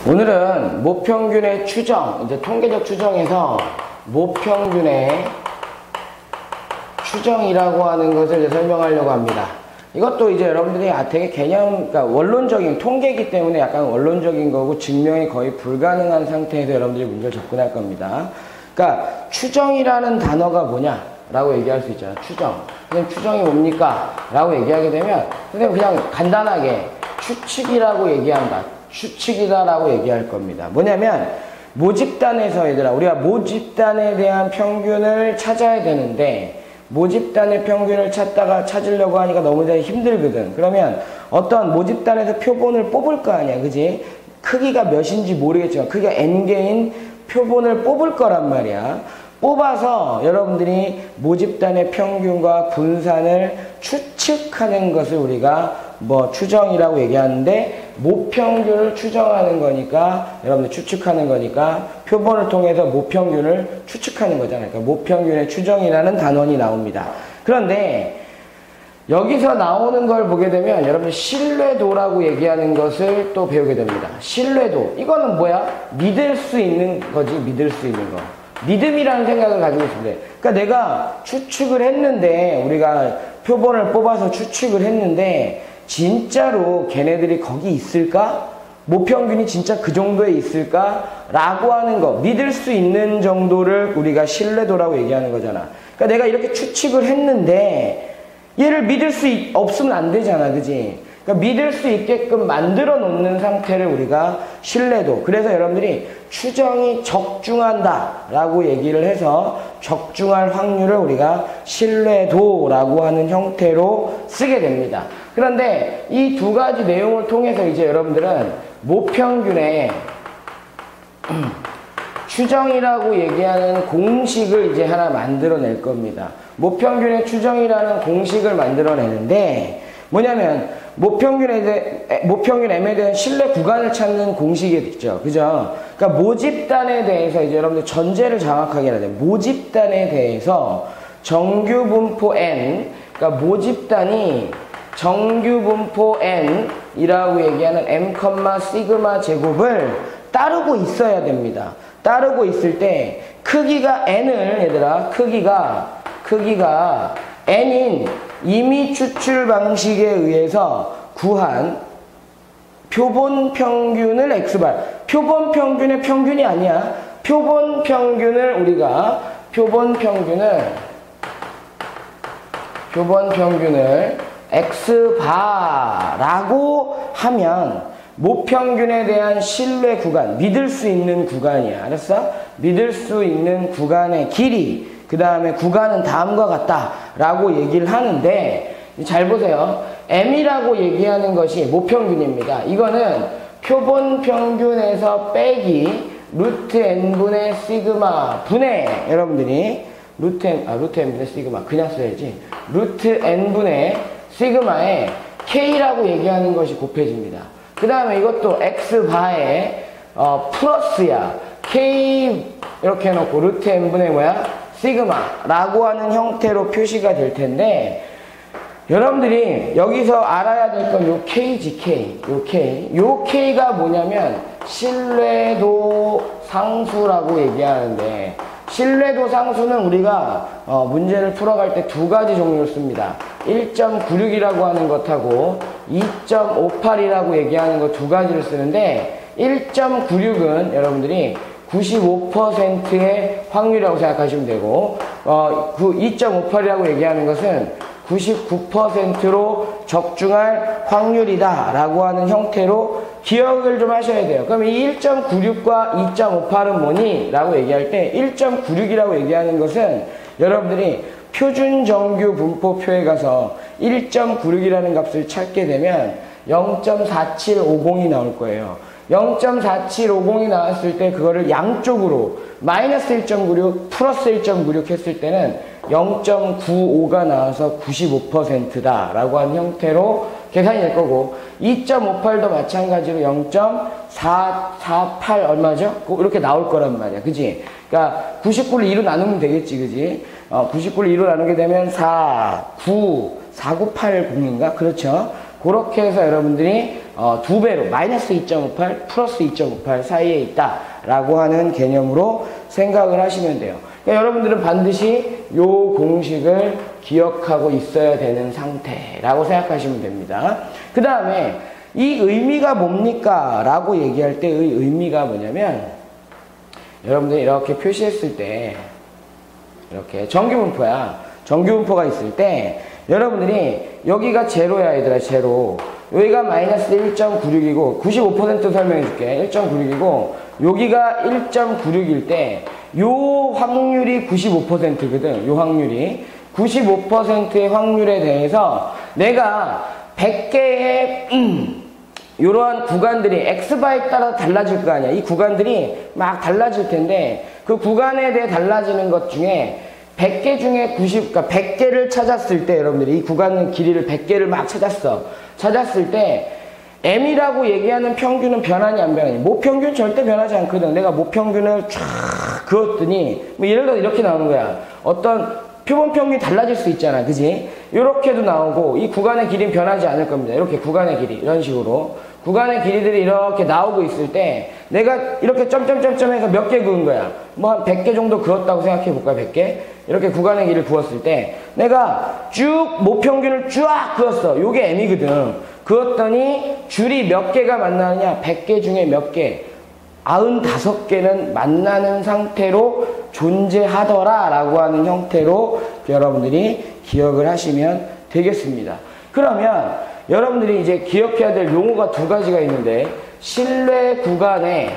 오늘은 모평균의 추정, 이제 통계적 추정에서 모평균의 추정이라고 하는 것을 이제 설명하려고 합니다. 이것도 이제 여러분들이 되게 개념, 그러니까 원론적인, 통계이기 때문에 약간 원론적인 거고 증명이 거의 불가능한 상태에서 여러분들이 문제를 접근할 겁니다. 그러니까 추정이라는 단어가 뭐냐? 라고 얘기할 수 있잖아요. 추정. 선생님, 추정이 뭡니까? 라고 얘기하게 되면, 선생님 그냥 간단하게 추측이라고 얘기한다. 추측이다 라고 얘기할 겁니다. 뭐냐면, 모집단에서 얘들아, 우리가 모집단에 대한 평균을 찾아야 되는데, 모집단의 평균을 찾으려고 하니까 너무 힘들거든. 그러면 어떤 모집단에서 표본을 뽑을 거 아니야. 그지? 크기가 몇인지 모르겠지만, 크기가 n개인 표본을 뽑을 거란 말이야. 뽑아서 여러분들이 모집단의 평균과 분산을 추측하는 것을 우리가 추정이라고 얘기하는데, 모평균을 추정하는 거니까, 여러분들 추측하는 거니까 표본을 통해서 모평균을 추측하는 거잖아요. 그러니까 모평균의 추정이라는 단원이 나옵니다. 그런데 여기서 나오는 걸 보게 되면 여러분들 신뢰도라고 얘기하는 것을 또 배우게 됩니다. 신뢰도. 이거는 뭐야? 믿을 수 있는 거지. 믿을 수 있는 거. 믿음이라는 생각을 가지고 있습니다. 그러니까 내가 추측을 했는데, 우리가 표본을 뽑아서 추측을 했는데 진짜로 걔네들이 거기 있을까? 모평균이 진짜 그 정도에 있을까? 라고 하는 거, 믿을 수 있는 정도를 우리가 신뢰도라고 얘기하는 거잖아. 그러니까 내가 이렇게 추측을 했는데 얘를 믿을 수 없으면 안 되잖아. 그지? 그러니까 믿을 수 있게끔 만들어 놓는 상태를 우리가 신뢰도. 그래서 여러분들이 추정이 적중한다 라고 얘기를 해서 적중할 확률을 우리가 신뢰도라고 하는 형태로 쓰게 됩니다. 그런데 이 두 가지 내용을 통해서 이제 여러분들은 모평균의 추정이라고 얘기하는 공식을 이제 하나 만들어낼 겁니다. 모평균의 추정이라는 공식을 만들어내는데 뭐냐면 모평균 M에 대한 신뢰 구간을 찾는 공식이 있죠. 그죠? 그러니까 모집단에 대해서 이제 여러분들 전제를 정확하게 해야 돼요. 모집단에 대해서 정규 분포 N, 그러니까 모집단이 정규 분포 N이라고 얘기하는 M, 시그마 제곱을 따르고 있어야 됩니다. 따르고 있을 때 크기가 N을 얘들아, 크기가 N인 임의 추출 방식에 의해서 구한 표본 평균을 X발. 표본 평균의 평균이 아니야. 표본 평균을 우리가 표본 평균을 X바라고 하면 모평균에 대한 신뢰 구간, 믿을 수 있는 구간이야. 알았어? 믿을 수 있는 구간의 길이, 그 다음에 구간은 다음과 같다 라고 얘기를 하는데, 잘 보세요. M이라고 얘기하는 것이 모평균입니다. 이거는 표본 평균에서 빼기 루트 n분의 시그마 분의, 여러분들이 루트 n분의 시그마 그냥 써야지, 루트 n분의 시그마에 K라고 얘기하는 것이 곱해집니다. 그 다음에 이것도 X바에 플러스야. K 이렇게 해놓고 루트 n분의 시그마라고 하는 형태로 표시가 될 텐데, 여러분들이 여기서 알아야 될 건 요 K지, K. 요 K가 뭐냐면 신뢰도 상수라고 얘기하는데, 신뢰도 상수는 우리가 문제를 풀어갈 때 두 가지 종류를 씁니다. 1.96이라고 하는 것하고 2.58이라고 얘기하는 것 두 가지를 쓰는데, 1.96은 여러분들이 95%의 확률이라고 생각하시면 되고, 2.58이라고 얘기하는 것은 99%로 적중할 확률이다 라고 하는 형태로 기억을 좀 하셔야 돼요. 그럼 이 1.96과 2.58은 뭐니? 라고 얘기할 때 1.96이라고 얘기하는 것은 여러분들이 표준 정규 분포표에 가서 1.96이라는 값을 찾게 되면 0.4750이 나올 거예요. 0.4750이 나왔을 때 그거를 양쪽으로 마이너스 1.96 플러스 1.96 했을 때는 0.95가 나와서 95%다 라고 하는 형태로 계산이 될 거고, 2.58도 마찬가지로 0.448 얼마죠? 이렇게 나올 거란 말이야. 그지? 그러니까 99를 2로 나누면 되겠지. 그지? 99를 2로 나누게 되면 4980인가? 그렇죠? 그렇게 해서 여러분들이 2배로 마이너스 2.58 플러스 2.58 사이에 있다라고 하는 개념으로 생각을 하시면 돼요. 그러니까 여러분들은 반드시 이 공식을 기억하고 있어야 되는 상태라고 생각하시면 됩니다. 그 다음에 이 의미가 뭡니까? 라고 얘기할 때의 의미가 뭐냐면 여러분들이 이렇게 표시했을 때 이렇게 정규분포야. 정규분포가 있을 때 여러분들이 여기가 제로야 얘들아 제로. 여기가 마이너스 1.96이고 95% 설명해 줄게. 1.96이고 여기가 1.96일 때 요 확률이 95%거든. 요 확률이 95%의 확률에 대해서 내가 100개의 이러한 구간들이 x바에 따라 달라질 거 아니야. 이 구간들이 막 달라질 텐데 그 구간에 대해 달라지는 것 중에 100개 중에 그러니까 100개를 찾았을 때 여러분들이 이 구간 길이를 100개를 막 찾았을 때 m이라고 얘기하는 평균은 변하니 안 변하니? 모평균 절대 변하지 않거든. 내가 모평균을 쫙 그었더니 뭐 예를 들어 이렇게 나오는 거야. 어떤 표본 평균이 달라질 수 있잖아. 그지? 이렇게도 나오고 이 구간의 길이는 변하지 않을 겁니다. 이렇게 구간의 길이 이런 식으로 구간의 길이들이 이렇게 나오고 있을 때 내가 이렇게 점점점점 해서 몇 개 그은 거야. 뭐 한 100개 정도 그었다고 생각해 볼까요? 100개? 이렇게 구간의 길이를 그었을 때 내가 쭉 모평균을 쫙 그었어. 요게 m이거든. 그었더니 줄이 몇 개가 만나느냐? 100개 중에 몇 개? 95개는 만나는 상태로 존재하더라 라고 하는 형태로 여러분들이 기억을 하시면 되겠습니다. 그러면 여러분들이 이제 기억해야 될 용어가 두 가지가 있는데 실내 구간의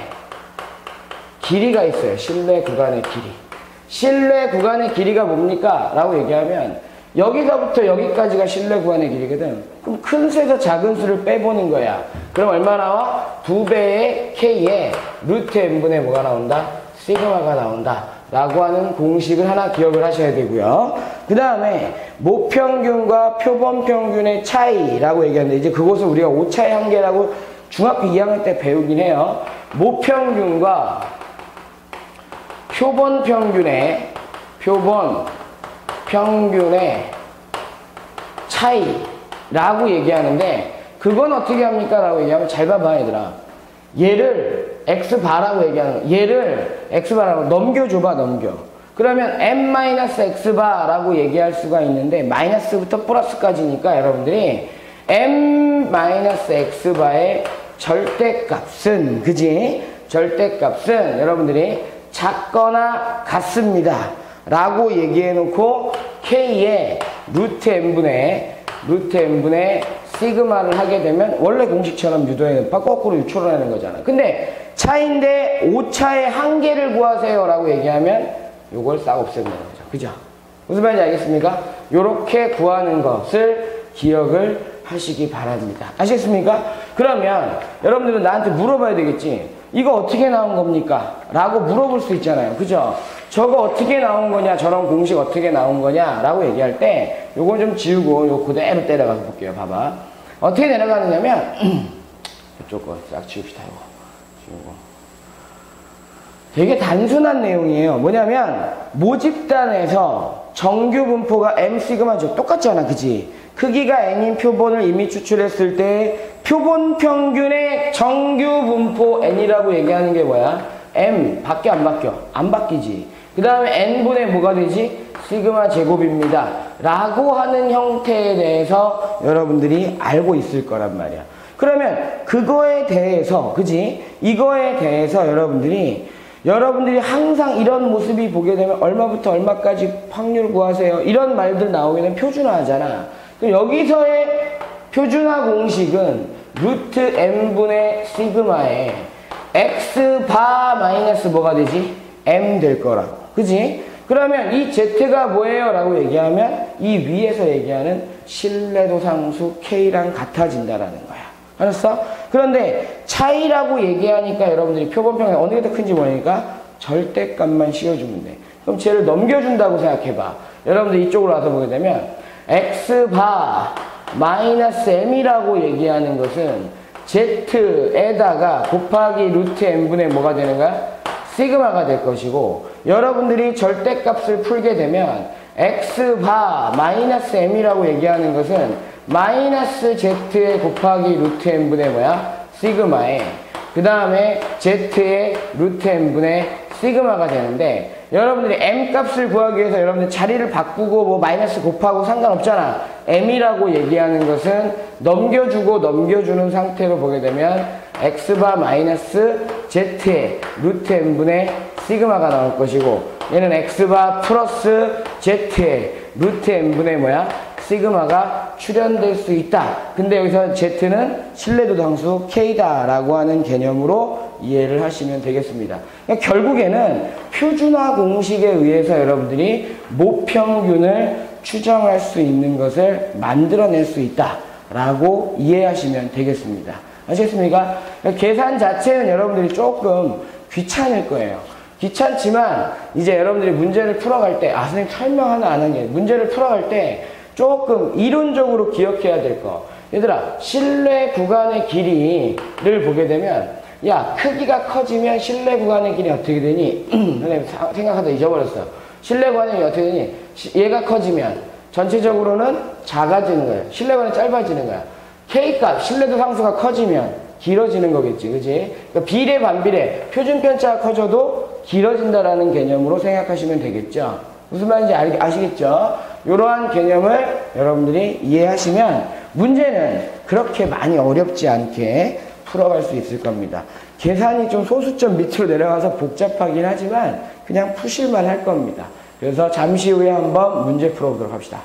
길이가 있어요. 실내 구간의 길이. 실내 구간의 길이가 뭡니까? 라고 얘기하면 여기서부터 여기까지가 실내 구간의 길이거든. 그럼 큰 수에서 작은 수를 빼보는 거야. 그럼 얼마 나와? 2배의 K에 루트 n분의 뭐가 나온다? 시그마가 나온다. 라고 하는 공식을 하나 기억을 하셔야 되고요. 그 다음에 모평균과 표본평균의 차이라고 얘기하는데 이제 그것을 우리가 오차의 한계라고 중학교 2학년 때 배우긴 해요. 모평균과 표본평균의 차이라고 얘기하는데 그건 어떻게 합니까? 라고 얘기하면 잘 봐봐 얘들아. 얘를 x바라고 얘기하는 거. 얘를 x바라고 넘겨줘봐 넘겨. 그러면 m-x바라고 얘기할 수가 있는데 마이너스부터 플러스까지니까 여러분들이 m-x바의 절대값은 그지? 절대값은 여러분들이 작거나 같습니다 라고 얘기해 놓고 k의 루트 n분의 시그마를 하게 되면 원래 공식처럼 유도에는 거꾸로 유초를 하는 거잖아. 근데 차인데 오차의 한계를 구하세요 라고 얘기하면 요걸 싹 없앤다는 거죠. 그죠? 무슨 말인지 알겠습니까? 요렇게 구하는 것을 기억을 하시기 바랍니다. 아시겠습니까? 그러면 여러분들은 나한테 물어봐야 되겠지. 이거 어떻게 나온 겁니까? 라고 물어볼 수 있잖아요. 그죠? 저거 어떻게 나온 거냐? 저런 공식 어떻게 나온 거냐? 라고 얘기할 때 요건 좀 지우고 요 그대로 내려가서 볼게요. 봐봐. 어떻게 내려가느냐면 이쪽 거 싹 지웁시다. 이거 지우고. 되게 단순한 내용이에요. 뭐냐면 모집단에서 정규 분포가 m 시그마죠. 똑같잖아. 그지? 크기가 n인 표본을 이미 추출했을 때 표본 평균의 정규 분포 n이라고 얘기하는 게 뭐야? m 밖에 안 바뀌어. 안 바뀌지. 그 다음에 n분의 뭐가 되지? 시그마 제곱입니다. 라고 하는 형태에 대해서 여러분들이 알고 있을 거란 말이야. 그러면 그거에 대해서 그지? 이거에 대해서 여러분들이 항상 이런 모습이 보게 되면 얼마부터 얼마까지 확률 구하세요. 이런 말들 나오게 되면 표준화하잖아. 그럼 여기서의 표준화 공식은 루트 n분의 시그마에 x바 마이너스 뭐가 되지? m 될 거라고. 그지? 그러면 이 z가 뭐예요? 라고 얘기하면 이 위에서 얘기하는 신뢰도상수 k랑 같아진다라는 거야. 알았어? 그런데 차이라고 얘기하니까 여러분들이 표본평균 어느 게 더 큰지 모르니까 절대값만 씌워주면 돼. 그럼 쟤를 넘겨준다고 생각해봐. 여러분들 이쪽으로 와서 보게 되면 x바 마이너스 m이라고 얘기하는 것은 z에다가 곱하기 루트 n분의 뭐가 되는 거야? 시그마가 될 것이고 여러분들이 절대값을 풀게 되면 x바 마이너스 m이라고 얘기하는 것은 마이너스 z에 곱하기 루트 n분의 뭐야? 시그마에 그 다음에 z의 루트 n분의 시그마가 되는데 여러분들이 m 값을 구하기 위해서 여러분들 자리를 바꾸고 뭐 마이너스 곱하고 상관없잖아. m이라고 얘기하는 것은 넘겨주고 넘겨주는 상태로 보게 되면 x바 마이너스 z의 루트 n분의 시그마가 나올 것이고 얘는 x바 플러스 z의 루트 n분의 뭐야? 시그마가 출현될 수 있다. 근데 여기서 z는 신뢰도 함수 k다 라고 하는 개념으로 이해를 하시면 되겠습니다. 그러니까 결국에는 표준화 공식에 의해서 여러분들이 모평균을 추정할 수 있는 것을 만들어낼 수 있다 라고 이해하시면 되겠습니다. 아시겠습니까? 그러니까 계산 자체는 여러분들이 조금 귀찮을 거예요. 귀찮지만 이제 여러분들이 문제를 풀어갈 때 선생님 설명 하나 안 한 게 문제를 풀어갈 때 조금 이론적으로 기억해야 될 거. 얘들아, 실내 구간의 길이를 보게 되면 야, 크기가 커지면 실내 구간의 길이 어떻게 되니? 선생님 생각하다 잊어버렸어. 실내 구간의 길이 어떻게 되니? 얘가 커지면 전체적으로는 작아지는 거예요. 실내 구간이 짧아지는 거야. K값, 신뢰도 상수가 커지면 길어지는 거겠지. 그지? 그러니까 비례 반비례, 표준 편차가 커져도 길어진다라는 개념으로 생각하시면 되겠죠. 무슨 말인지 아시겠죠? 이러한 개념을 여러분들이 이해하시면 문제는 그렇게 많이 어렵지 않게 풀어갈 수 있을 겁니다. 계산이 좀 소수점 밑으로 내려가서 복잡하긴 하지만 그냥 푸실만 할 겁니다. 그래서 잠시 후에 한번 문제 풀어보도록 합시다.